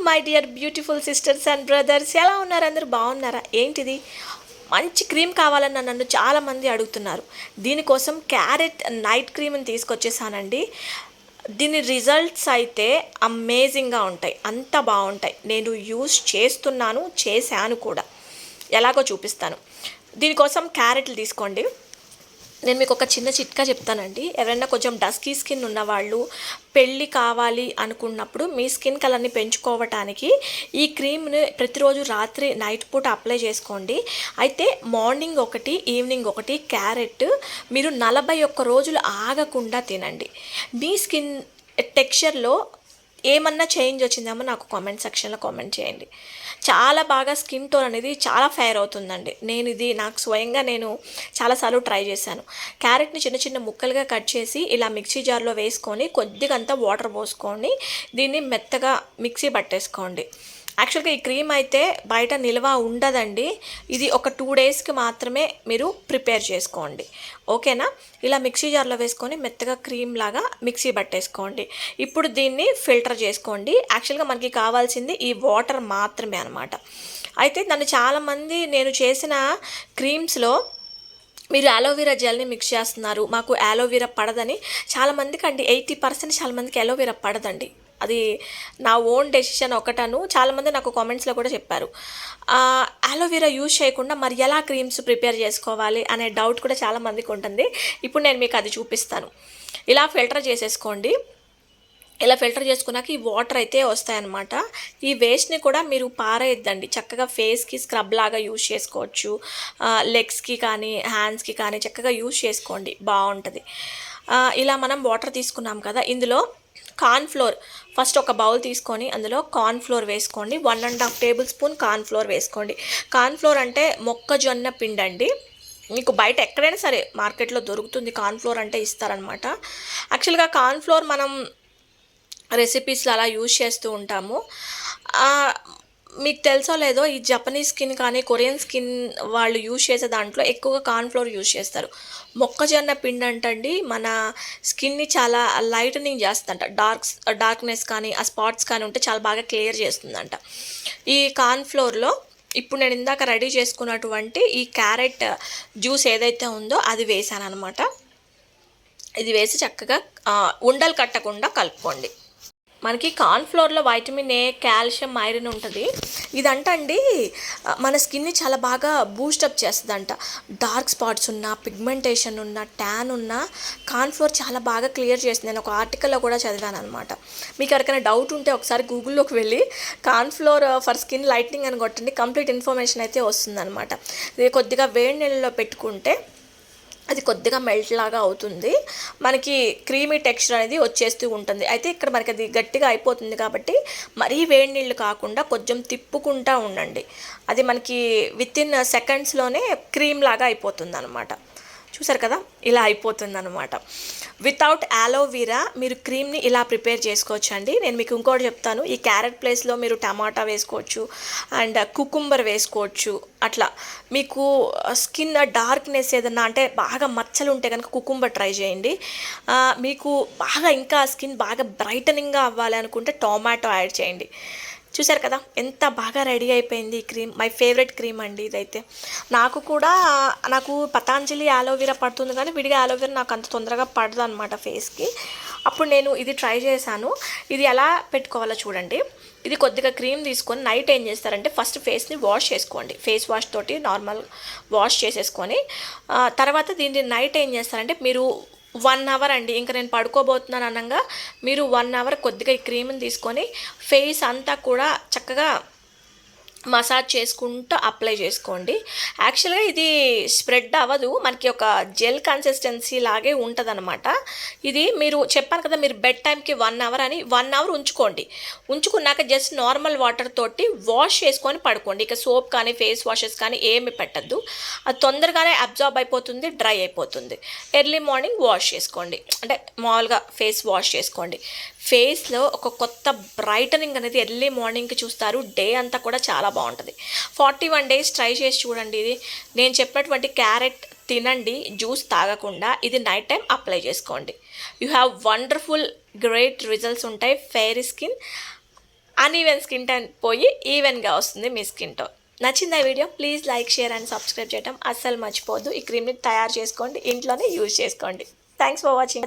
My dear beautiful sisters and brothers, ఎలా ఉన్నారు? అందరూ బాగున్నారా? ఏంటిది మంచి క్రీమ్ కావాలని నన్ను చాలామంది అడుగుతున్నారు. దీనికోసం క్యారెట్ నైట్ క్రీమ్ని తీసుకొచ్చేసానండి. దీని రిజల్ట్స్ అయితే అమేజింగ్గా ఉంటాయి, అంత బాగుంటాయి. నేను యూస్ చేశాను కూడా. ఎలాగో చూపిస్తాను. దీనికోసం క్యారెట్లు తీసుకోండి. నేను మీకు ఒక చిన్న చిట్కా చెప్తానండి. ఎవరైనా కొంచెం డస్కీ స్కిన్ ఉన్నవాళ్ళు పెళ్ళి కావాలి అనుకున్నప్పుడు మీ స్కిన్ కలర్ని పెంచుకోవటానికి ఈ క్రీమ్ని ప్రతిరోజు రాత్రి నైట్ పూట అప్లై చేసుకోండి. అయితే మార్నింగ్ ఒకటి, ఈవినింగ్ ఒకటి క్యారెట్ మీరు 41 రోజులు ఆగకుండా తినండి. మీ స్కిన్ టెక్స్చర్లో ఏమన్నా చేంజ్ వచ్చిందేమో నాకు కామెంట్ సెక్షన్లో కామెంట్ చేయండి. చాలా బాగా స్కిన్ టోన్ అనేది చాలా ఫెయిర్ అవుతుందండి. నాకు స్వయంగా నేను చాలాసార్లు ట్రై చేశాను. క్యారెట్ని చిన్న చిన్న ముక్కలుగా కట్ చేసి ఇలా మిక్సీ జార్లో వేసుకొని కొద్దిగంతా వాటర్ పోసుకొని దీన్ని మెత్తగా మిక్సీ పట్టేసుకోండి. యాక్చువల్గా ఈ క్రీమ్ అయితే బయట నిల్వ ఉండదండి. ఇది ఒక 2 డేస్కి మాత్రమే మీరు ప్రిపేర్ చేసుకోండి, ఓకేనా? ఇలా మిక్సీ జార్లో వేసుకొని మెత్తగా క్రీమ్ లాగా మిక్సీ పట్టేసుకోండి. ఇప్పుడు దీన్ని ఫిల్టర్ చేసుకోండి. యాక్చువల్గా మనకి కావాల్సింది ఈ వాటర్ మాత్రమే అనమాట. అయితే చాలామంది నేను చేసిన క్రీమ్స్లో మీరు అలోవెరా జెల్ని మిక్స్ చేస్తున్నారు, మాకు అలోవెరా పడదని చాలామందికి అండి. 80% చాలామందికి అలోవెరా పడదండి. అది నా ఓన్ డెసిషన్ ఒకటను. చాలామంది నాకు కామెంట్స్లో కూడా చెప్పారు. అలోవెరా యూజ్ చేయకుండా మరి ఎలా క్రీమ్స్ ప్రిపేర్ చేసుకోవాలి అనే డౌట్ కూడా చాలామందికి ఉంటుంది. ఇప్పుడు నేను మీకు అది చూపిస్తాను. ఇలా ఫిల్టర్ చేసేసుకోండి. ఇలా ఫిల్టర్ చేసుకున్నాక ఈ వాటర్ అయితే వస్తాయన్నమాట. ఈ వేస్ట్ని కూడా మీరు పారేయద్దండి. చక్కగా ఫేస్కి స్క్రబ్ లాగా యూజ్ చేసుకోవచ్చు. లెగ్స్కి కానీ హ్యాండ్స్కి కానీ చక్కగా యూజ్ చేసుకోండి, బాగుంటుంది. ఇలా మనం వాటర్ తీసుకున్నాం కదా, ఇందులో కార్న్ఫ్లోర్ ఫస్ట్ ఒక బౌల్ తీసుకొని అందులో కార్న్ఫ్లోర్ వేసుకోండి. 1.5 టేబుల్ స్పూన్ కార్న్ఫ్లోర్ వేసుకోండి. కార్న్ఫ్లోర్ అంటే మొక్కజొన్న పిండి అండి. మీకు బయట ఎక్కడైనా సరే మార్కెట్లో దొరుకుతుంది. కార్న్ఫ్లోర్ అంటే ఇస్తారనమాట. యాక్చువల్గా కార్న్ఫ్లోర్ మనం రెసిపీస్లో అలా యూజ్ చేస్తూ ఉంటాము. మీకు తెలుసో లేదో, ఈ జపనీస్ స్కిన్ కానీ కొరియన్ స్కిన్ వాళ్ళు యూజ్ చేసే దాంట్లో ఎక్కువగా కార్న్ఫ్లోర్ యూజ్ చేస్తారు. మొక్కజొన్న పిండి అంటండి మన స్కిన్ని చాలా లైటనింగ్ చేస్తుందంట. డార్క్నెస్ కానీ ఆ స్పాట్స్ కానీ ఉంటే చాలా బాగా క్లియర్ చేస్తుందంట ఈ కార్న్ఫ్లోర్లో. ఇప్పుడు నేను ఇందాక రెడీ చేసుకున్నటువంటి ఈ క్యారెట్ జ్యూస్ ఏదైతే ఉందో అది వేసాను అనమాట. ఇది వేసి చక్కగా ఉండలు కట్టకుండా కలుపుకోండి. మనకి కార్న్ఫ్లోర్లో వైటమిన్ ఏ, కాల్షియం, ఐరన్ ఉంటుంది. ఇదంటండి మన స్కిన్ని చాలా బాగా బూస్టప్ చేస్తుందంట. డార్క్ స్పాట్స్ ఉన్నా, పిగ్మెంటేషన్ ఉన్నా, ట్యాన్ ఉన్నా కార్న్ఫ్లోర్ చాలా బాగా క్లియర్ చేస్తుంది. నేను ఒక ఆర్టికల్లో కూడా చదివాను అనమాట. మీకు ఎవరికైనా డౌట్ ఉంటే ఒకసారి గూగుల్లోకి వెళ్ళి కార్న్ఫ్లోర్ ఫర్ స్కిన్ లైట్నింగ్ అని కొట్టండి, కంప్లీట్ ఇన్ఫర్మేషన్ అయితే వస్తుందన్నమాట. ఇది కొద్దిగా వేడి నీళ్ళలో పెట్టుకుంటే అది కొద్దిగా మెల్ట్ లాగా అవుతుంది. మనకి క్రీమీ టెక్స్చర్ అనేది వచ్చేస్తూ ఉంటుంది. అయితే ఇక్కడ మనకి అది గట్టిగా అయిపోతుంది కాబట్టి మరీ వేడి నీళ్ళు కాకుండా కొంచెం తిప్పుకుంటూ ఉండండి. అది మనకి వితిన్ సెకండ్స్లోనే క్రీమ్ లాగా అయిపోతుంది అనమాట. చూసారు కదా, ఇలా అయిపోతుంది అనమాట. వితౌట్ అలోవెరా మీరు క్రీమ్ని ఇలా ప్రిపేర్ చేసుకోవచ్చు అండి. నేను మీకు ఇంకోటి చెప్తాను. ఈ క్యారెట్ ప్లేస్లో మీరు టమాటా వేసుకోవచ్చు అండ్ కుకుంబర్ వేసుకోవచ్చు. అట్లా మీకు స్కిన్ డార్క్నెస్ ఏదన్నా అంటే బాగా మచ్చలు ఉంటే కనుక కుకుంబర్ ట్రై చేయండి. మీకు బాగా ఇంకా స్కిన్ బాగా బ్రైటనింగ్గా అవ్వాలి అనుకుంటే టొమాటో యాడ్ చేయండి. చూసారు కదా ఎంత బాగా రెడీ అయిపోయింది ఈ క్రీమ్. మై ఫేవరెట్ క్రీమ్ అండి ఇదైతే. నాకు పతాంజలి అలోవెరా పడుతుంది కానీ విడిగా అలోవెరా నాకు అంత తొందరగా పడదు అనమాట ఫేస్కి. అప్పుడు నేను ఇది ట్రై చేశాను. ఇది ఎలా పెట్టుకోవాలో చూడండి. ఇది కొద్దిగా క్రీమ్ తీసుకొని నైట్ ఏం చేస్తారంటే ఫస్ట్ ఫేస్ని వాష్ చేసుకోండి. ఫేస్ వాష్ తోటి నార్మల్ వాష్ చేసేసుకొని తర్వాత దీన్ని నైట్ ఏం చేస్తారంటే మీరు 1 అవర్ అండి, ఇంకా నేను పడుకోబోతున్నాను అనగా మీరు 1 అవర్ కొద్దిగా ఈ క్రీమ్ని తీసుకొని ఫేస్ అంతా కూడా చక్కగా మసాజ్ చేసుకుంటూ అప్లై చేసుకోండి. యాక్చువల్గా ఇది స్ప్రెడ్ అవ్వదు, మనకి ఒక జెల్ కన్సిస్టెన్సీ లాగే ఉంటుంది అనమాట. ఇది మీరు చెప్పాను కదా, మీరు బెడ్ టైంకి 1 అవర్ అని 1 అవర్ ఉంచుకున్నాక జస్ట్ నార్మల్ వాటర్ తోటి వాష్ చేసుకొని పడుకోండి. ఇక సోప్ కానీ ఫేస్ వాషెస్ కానీ ఏమి పెట్టద్దు. అది తొందరగానే అబ్జార్బ్ అయిపోతుంది, డ్రై అయిపోతుంది. ఎర్లీ మార్నింగ్ వాష్ చేసుకోండి, అంటే మామూలుగా ఫేస్ వాష్ చేసుకోండి. ఫేస్లో ఒక కొత్త బ్రైటనింగ్ అనేది ఎర్లీ మార్నింగ్కి చూస్తారు. డే అంతా కూడా చాలా బాగుంటుంది. 41 డేస్ ట్రై చేసి చూడండి. ఇది నేను చెప్పినటువంటి క్యారెట్ తినండి, జ్యూస్ తాగకుండా ఇది నైట్ టైం అప్లై చేసుకోండి. You have wonderful great results ఉంటాయి. Fair skin uneven skin tone పోయి ఈవెన్గా వస్తుంది మీ స్కిన్ టోన్. నచ్చిందా video? Please like, share and subscribe చేయడం అస్సలు మర్చిపోవద్దు. ఈ క్రీమ్ని తయారు చేసుకోండి, ఇంట్లోనే యూజ్ చేసుకోండి. Thanks for watching.